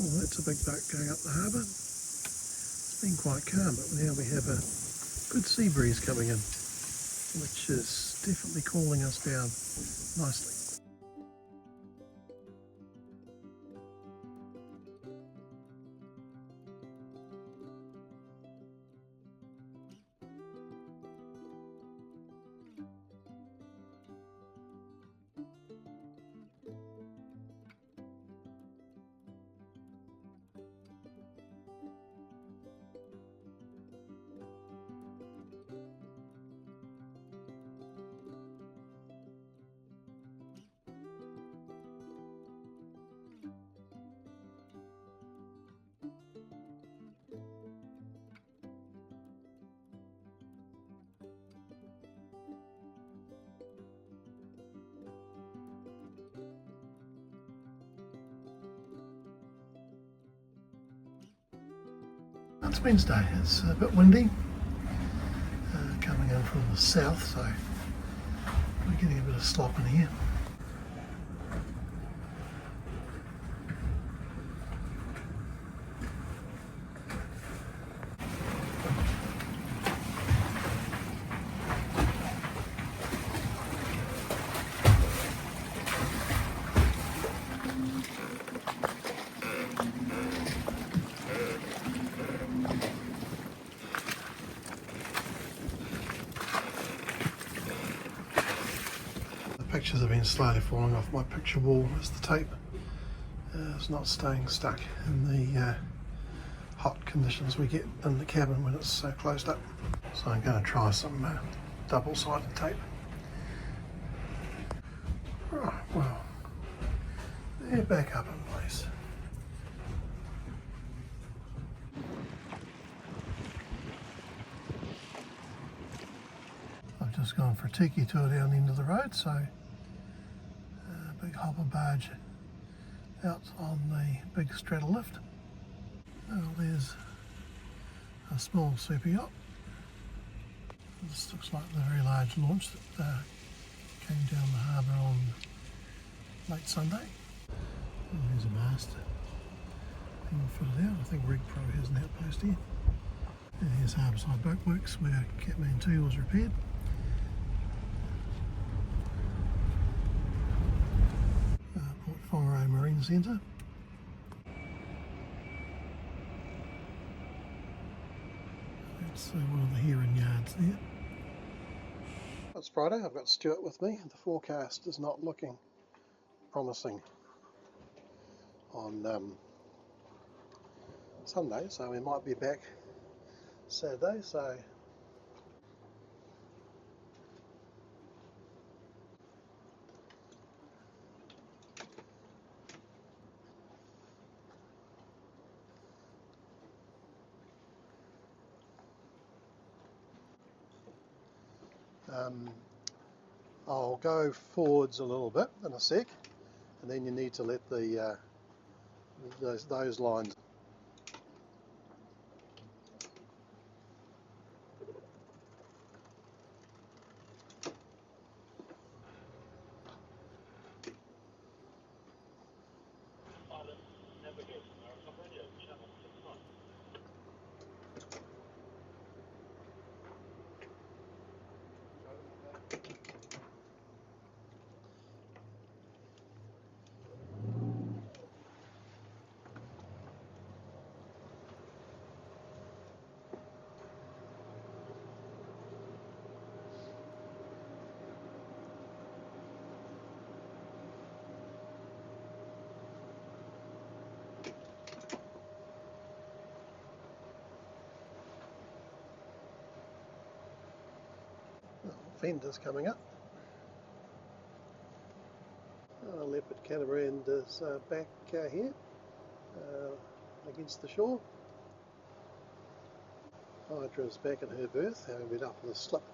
Oh, that's a big boat going up the harbour. It's been quite calm, but now we have a good sea breeze coming in, which is definitely cooling us down nicely. It's Wednesday, it's a bit windy, coming in from the south, so we're getting a bit of slop in here. Pictures have been slowly falling off my picture wall as the tape is not staying stuck in the hot conditions we get in the cabin when it's so closed up. So I'm going to try some double-sided tape. Right, well, they're back up in place. I've just gone for a tiki tour down the end of the road, so big hopper barge out on the big straddle lift. Well, there's a small super yacht. This looks like the very large launch that came down the harbour on late Sunday. Oh, there's a mast being fitted out. I think Rig Pro has an outpost here. And here's Harbourside Boatworks where Catamaran 2 was repaired. Port Whangārei Marina Centre. That's one of the heron yards there. It's Friday, I've got Stuart with me. The forecast is not looking promising on Sunday, so we might be back Saturday, so I'll go forwards a little bit in a sec, and then you need to let the those lines. Fenders coming up. Leopard Catamaran is back here against the shore. Hydra's back in her berth, having been up in the slip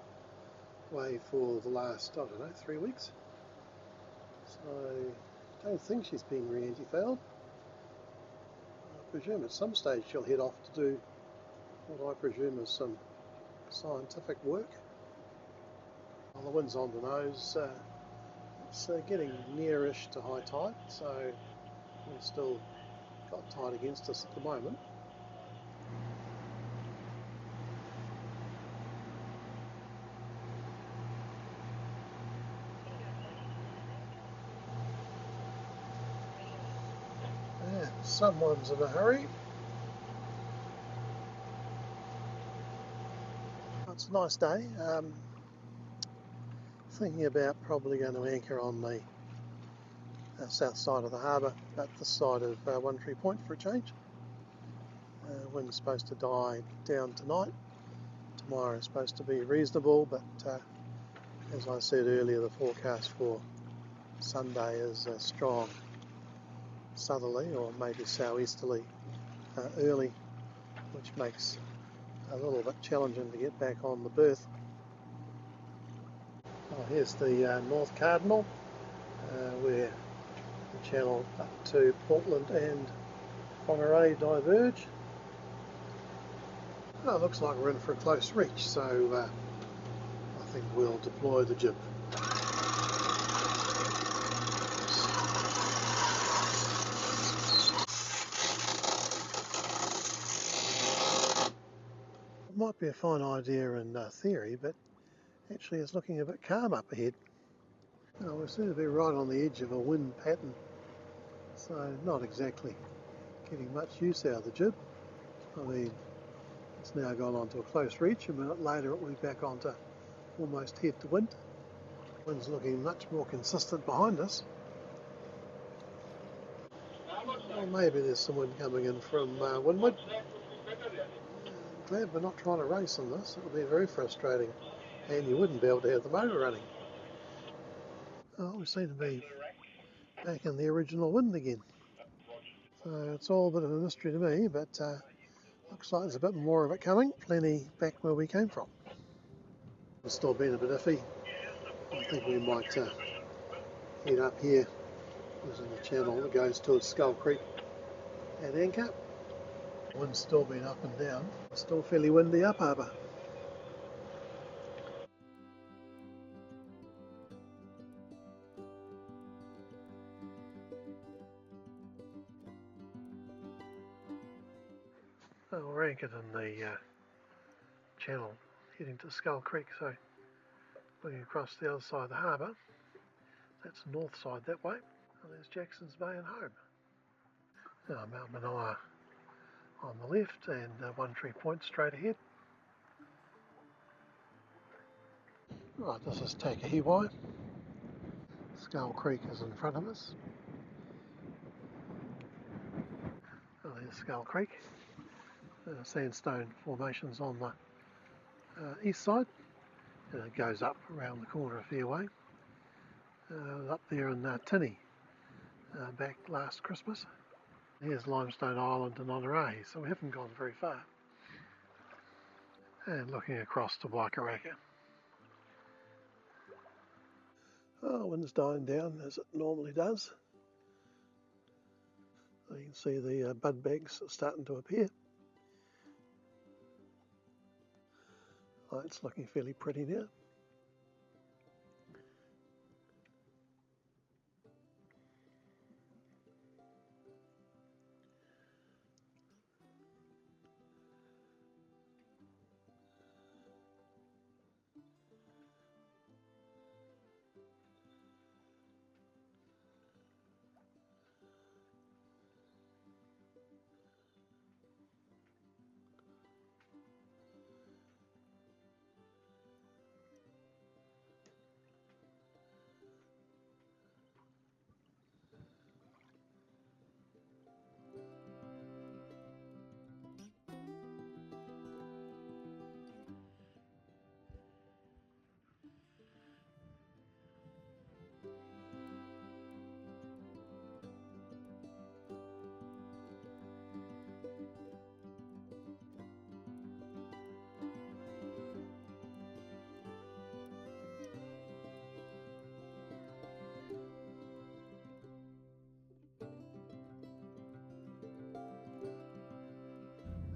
way for the last, I don't know, 3 weeks. So I don't think she's been re-anti-fouled. I presume at some stage she'll head off to do what I presume is some scientific work. Well, the wind's on the nose. It's getting nearish to high tide, so we're still got tight against us at the moment. Yeah, someone's in a hurry. It's a nice day. Thinking about probably going to anchor on the south side of the harbour, at the side of Whangārei Point for a change. Wind's supposed to die down tonight. Tomorrow is supposed to be reasonable, but as I said earlier, the forecast for Sunday is a strong southerly or maybe southeasterly early, which makes a little bit challenging to get back on the berth. Oh, here's the North Cardinal, where the channel up to Portland and Whangārei diverge. Oh, it looks like we're in for a close reach, so I think we'll deploy the jib. It might be a fine idea in theory, but actually it's looking a bit calm up ahead. Oh, we seem to be right on the edge of a wind pattern, so not exactly getting much use out of the jib. I mean, it's now gone on to a close reach. A minute later it will be back onto almost head to wind. Wind's looking much more consistent behind us. Well, maybe there's some wind coming in from windward. Glad we're not trying to race on this. It would be very frustrating, and you wouldn't be able to have the motor running. Oh, we seem to be back in the original wind again. So it's all a bit of a mystery to me, but looks like there's a bit more of it coming. Plenty back where we came from. It's still been a bit iffy. I think we might head up here. This is the channel that goes towards Skull Creek at anchor. Wind's still been up and down. It's still fairly windy up harbour. Oh, we're anchored in the channel heading to Skull Creek, so looking across the other side of the harbour. That's the north side that way, and there's Jackson's Bay and home. Now Mount Manoa on the left and Whangārei Point straight ahead. Right, this is Takahewai. Skull Creek is in front of us. Oh, there's Skull Creek. Sandstone formations on the east side, and it goes up around the corner a fair way. Up there in Tinny back last Christmas. Here's Limestone Island and Whangārei, so we haven't gone very far. And looking across to WAKAWAKA. Oh, wind's dying down as it normally does. You can see the bud bags starting to appear. Oh, it's looking fairly pretty now.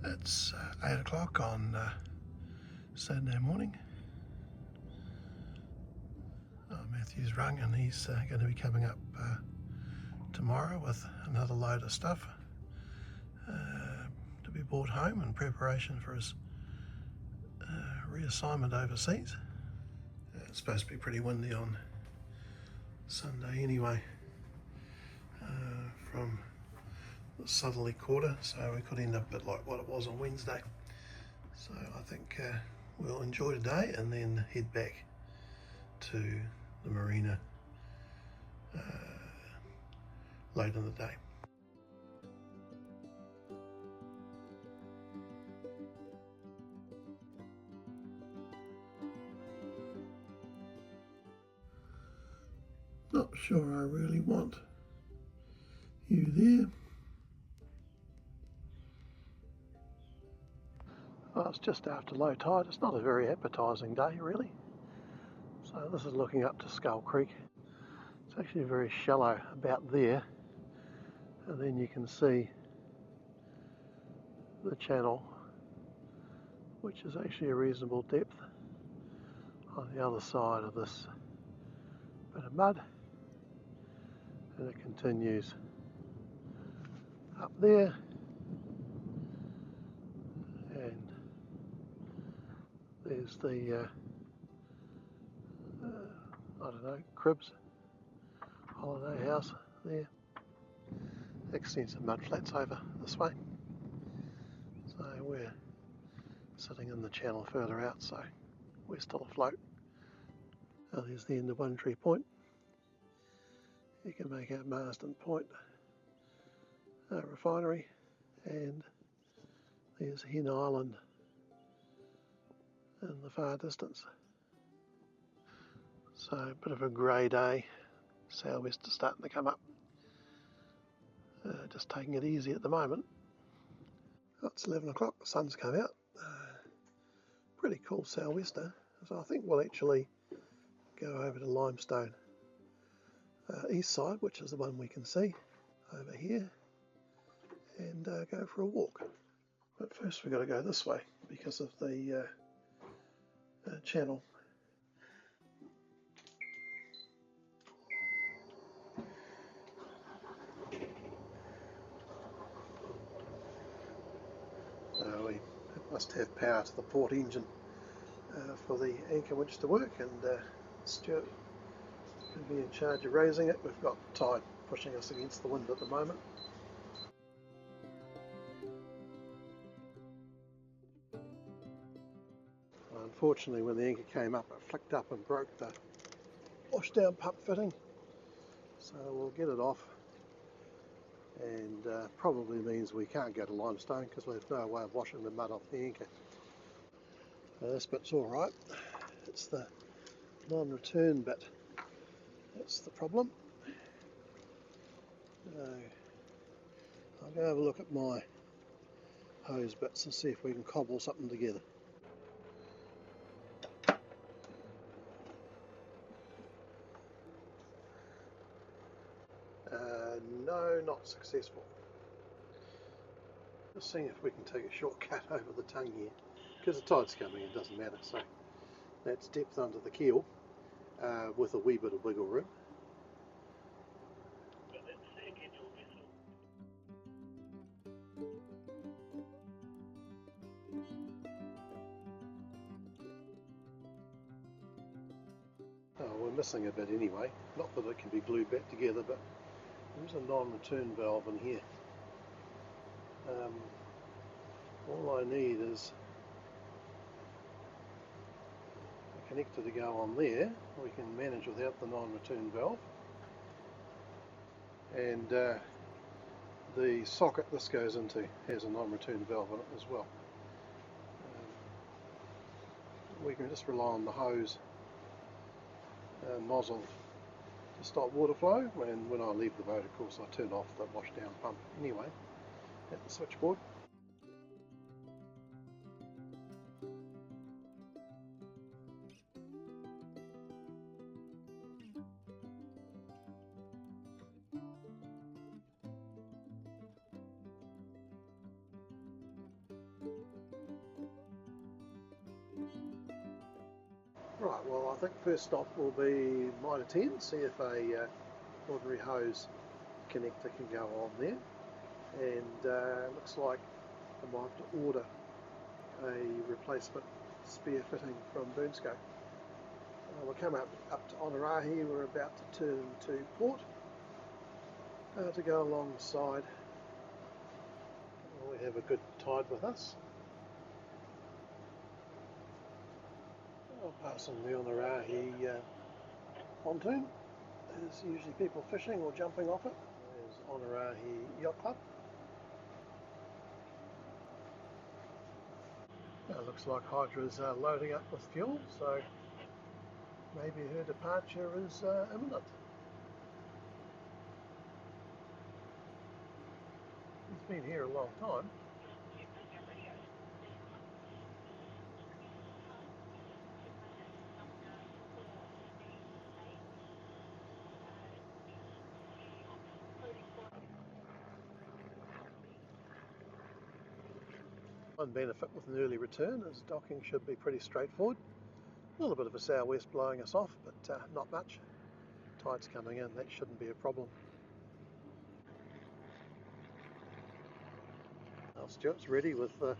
It's 8 o'clock on Saturday morning. Matthew's rung and he's going to be coming up tomorrow with another load of stuff. brought home in preparation for his reassignment overseas. It's supposed to be pretty windy on Sunday anyway, from the southerly quarter, so we could end up a bit like what it was on Wednesday. So I think we'll enjoy today and then head back to the marina late in the day. Not sure I really want you there. Well, it's just after low tide. It's not a very appetising day really. So this is looking up to Skull Creek. It's actually very shallow about there, and then you can see the channel, which is actually a reasonable depth on the other side of this bit of mud, and it continues up there, and there's the I don't know, Cribs holiday house there. Extensive mud flats over this way, so we're sitting in the channel further out, so we're still afloat. Now there's the end of One Tree Point. You can make out Marsden Point refinery, and there's Hen Island in the far distance. So a bit of a grey day, sou'westers starting to come up. Just taking it easy at the moment. Oh, it's 11 o'clock, the sun's come out. Pretty cool sou'wester, so I think we'll actually go over to Limestone east side, which is the one we can see over here, and go for a walk. But first we've got to go this way because of the channel. We must have power to the port engine for the anchor winch to work, and Stuart can be in charge of raising it. We've got tide pushing us against the wind at the moment. Unfortunately, when the anchor came up, it flicked up and broke the washdown pump fitting, so we'll get it off, and probably means we can't go to Limestone because we have no way of washing the mud off the anchor. This bit's alright, it's the non-return bit that's the problem. I'll go have a look at my hose bits and see if we can cobble something together. No, not successful. Just seeing if we can take a shortcut over the tongue here, because the tide's coming, it doesn't matter. So that's depth under the keel with a wee bit of wiggle room. Oh, we're missing a bit anyway, not that it can be glued back together, but there's a non-return valve in here. All I need is a connector to go on there. We can manage without the non-return valve, and the socket this goes into has a non-return valve in it as well. We can just rely on the hose nozzle to stop water flow, and when I leave the boat, of course, I turn off the washdown pump anyway at the switchboard. Right, well I think first stop will be Mitre 10, see if a ordinary hose connector can go on there, and looks like I might have to order a replacement spear fitting from Burnsco. We're coming up to Whangārei. We're about to turn to port to go alongside. We have a good tide with us. Passing the Whangārei pontoon. There's usually people fishing or jumping off it. There's Whangārei Yacht Club. It looks like Hydra's loading up with fuel, so maybe her departure is imminent. He's been here a long time. One benefit with an early return is docking should be pretty straightforward. A little bit of a southwest blowing us off, but not much. Tide's coming in, that shouldn't be a problem. Now Stuart's ready with the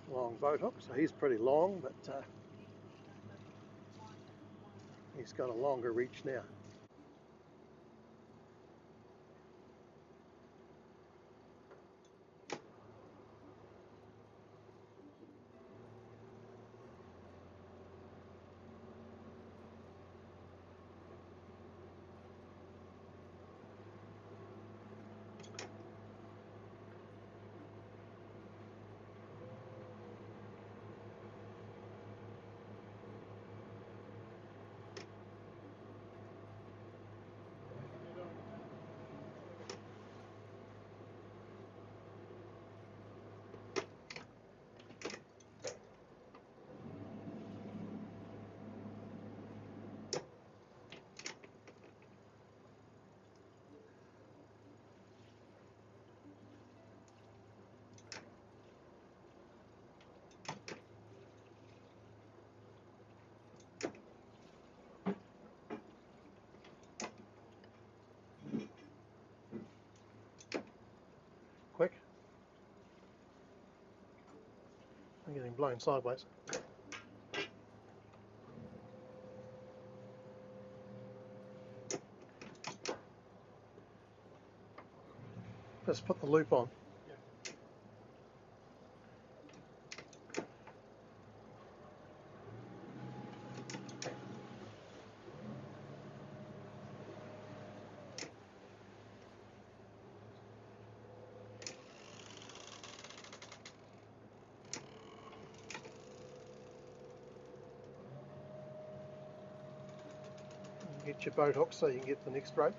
long boat hook, so he's pretty long, but he's got a longer reach now. Quick. I'm getting blown sideways. Just put the loop on. Get your boat hook so you can get the next rope.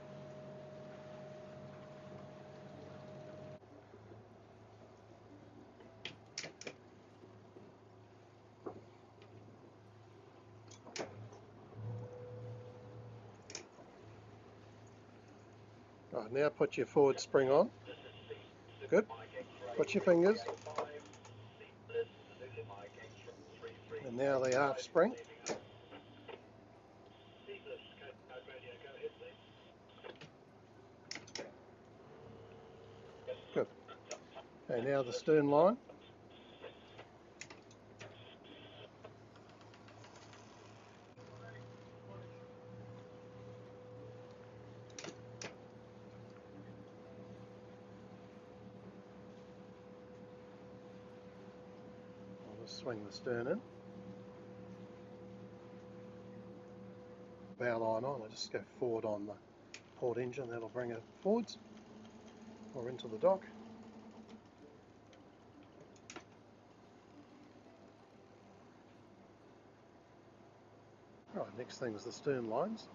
Right, now put your forward spring on. Good. Put your fingers. And now the aft spring. Good. Okay, now the stern line. I'll just swing the stern in. Bow line on, I just go forward on the port engine, that'll bring it forwards or into the dock. Right, next thing is the stern lines.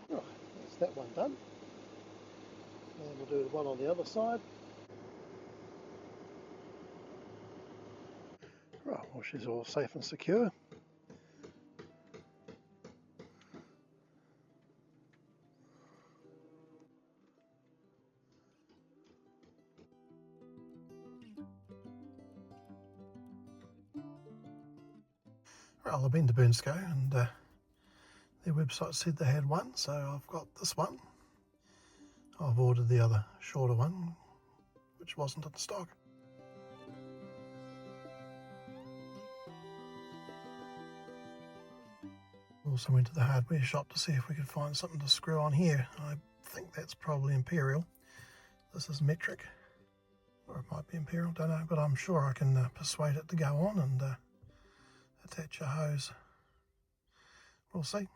Right, that's that one done. And we'll do the one on the other side. Right, well she's all safe and secure. Well, I've been to Burnsco and their website said they had one, so I've got this one. I've ordered the other shorter one which wasn't in stock. Also went to the hardware shop to see if we could find something to screw on here. I think that's probably Imperial. This is metric, or it might be Imperial, don't know, but I'm sure I can persuade it to go on and attach a hose. We'll see.